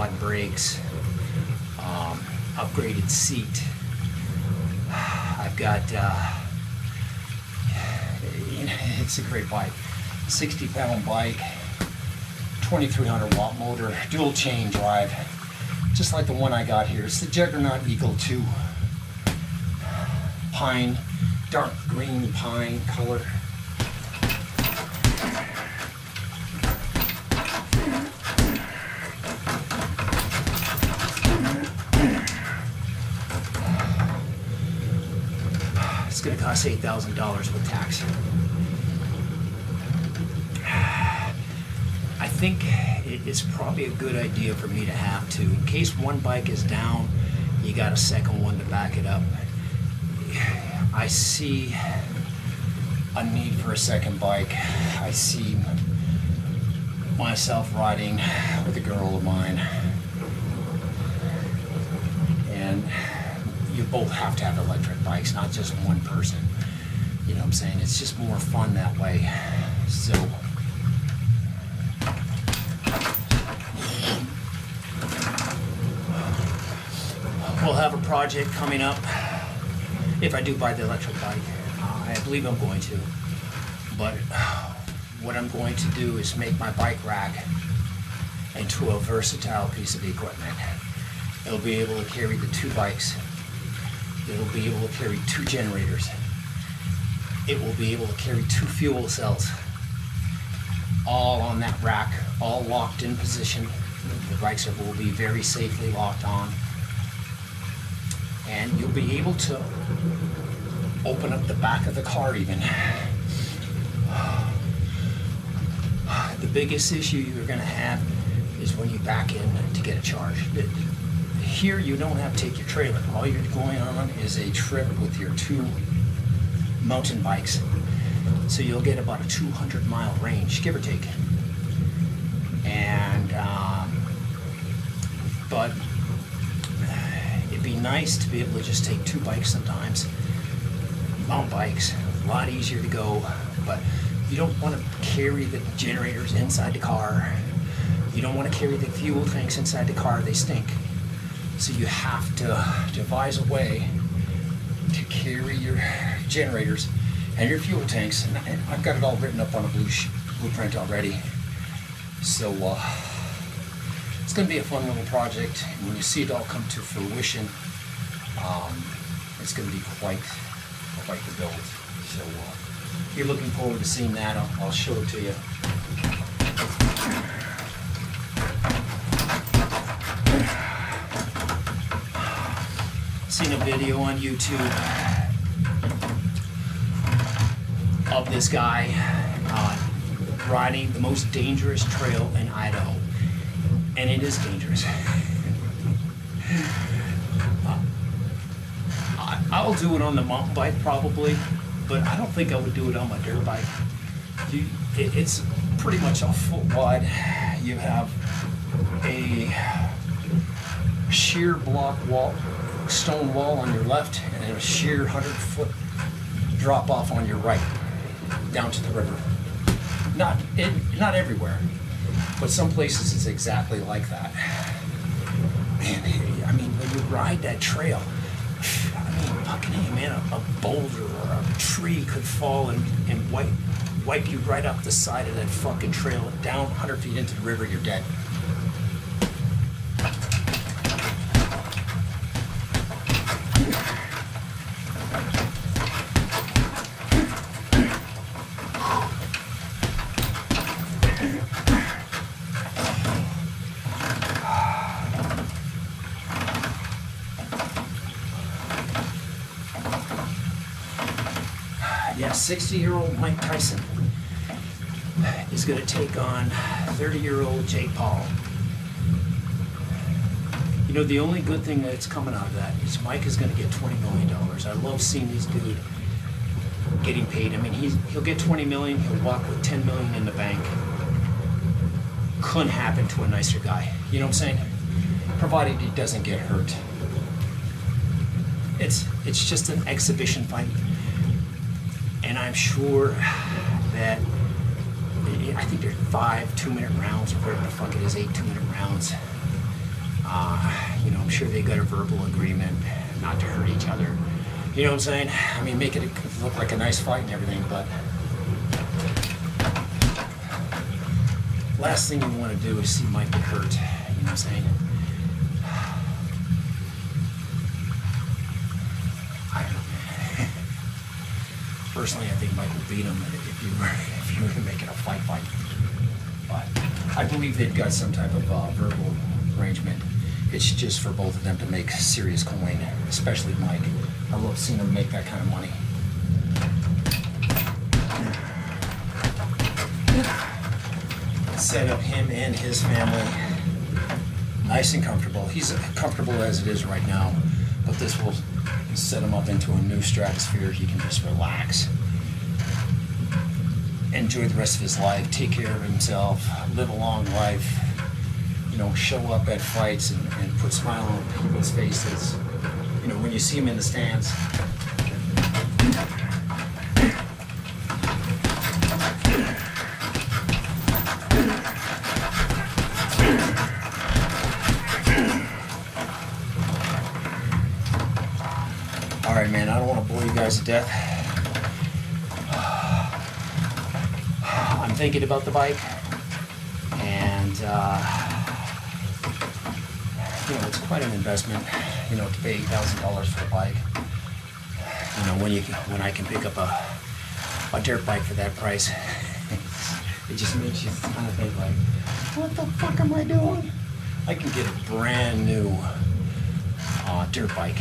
quad brakes, upgraded seat. I've got, it's a great bike, 60-pound bike, 2300 watt motor, dual chain drive, just like the one I got here. It's the Juggernaut Eagle 2, pine, dark green pine color. It's going to cost $8,000 with tax. I think it's probably a good idea for me to have two. In case one bike is down, you got a second one to back it up. I see a need for a second bike. I see myself riding with a girl of mine. And you both have to have electric bikes, not just one person. You know what I'm saying? It's just more fun that way. So we'll have a project coming up if I do buy the electric bike. I believe I'm going to. But what I'm going to do is make my bike rack into a versatile piece of equipment. It'll be able to carry the two bikes. It'll be able to carry two generators. It will be able to carry two fuel cells, all on that rack, all locked in position. The bikes will be very safely locked on. And you'll be able to open up the back of the car even. The biggest issue you're going to have is when you back in to get a charge. Here you don't have to take your trailer. All you're going on is a trip with your two mountain bikes. So you'll get about a 200-mile range, give or take. And, but it'd be nice to be able to just take two bikes sometimes. Mountain bikes, a lot easier to go, but you don't want to carry the generators inside the car. You don't want to carry the fuel tanks inside the car, they stink. So you have to devise a way to carry your generators and your fuel tanks. And I've got it all written up on a blueprint already. So it's going to be a fun little project. And when you see it all come to fruition, it's going to be quite the build. So if you're looking forward to seeing that, I'll show it to you. Seen a video on YouTube of this guy riding the most dangerous trail in Idaho, and it is dangerous. I'll do it on the mountain bike probably, but I don't think I would do it on my dirt bike. It's pretty much a foot wide. You have a sheer block wall, stone wall on your left, and a sheer 100-foot drop off on your right down to the river. Not everywhere, but some places it's exactly like that. Man, I mean, when you ride that trail, I mean, fucking hey, man, a boulder or a tree could fall and wipe you right up the side of that fucking trail, and down 100 feet into the river, you're dead. Yeah, 60-year-old Mike Tyson is going to take on 30-year-old Jake Paul. You know, the only good thing that's coming out of that is Mike is going to get $20 million. I love seeing this dude getting paid. I mean, he'll get $20 million, he'll walk with $10 million in the bank. Couldn't happen to a nicer guy. You know what I'm saying? Provided he doesn't get hurt. It's just an exhibition fight. And I'm sure that, I think there's 5 2-minute rounds, or whatever the fuck it is, 8 2-minute rounds. You know, I'm sure they got a verbal agreement not to hurt each other. You know what I'm saying? I mean, make it look like a nice fight and everything, but last thing you want to do is see Mike get hurt. You know what I'm saying? I don't know. Personally, I think Mike will beat him if you were to make it a fight. But I believe they've got some type of verbal arrangement. It's just for both of them to make serious coin, especially Mike. I love seeing him make that kind of money. Set up him and his family nice and comfortable. He's comfortable as it is right now, but this will set him up into a new stratosphere. He can just relax, enjoy the rest of his life, take care of himself, live a long life, you know, show up at fights and put a smile on people's faces. You know, when you see him in the stands. All right, man, I don't want to bore you guys to death. I'm thinking about the bike, and you know, it's quite an investment, you know, to pay $8,000 for a bike. You know, when I can pick up a dirt bike for that price, it just makes you kind of think like, what the fuck am I doing? I can get a brand new dirt bike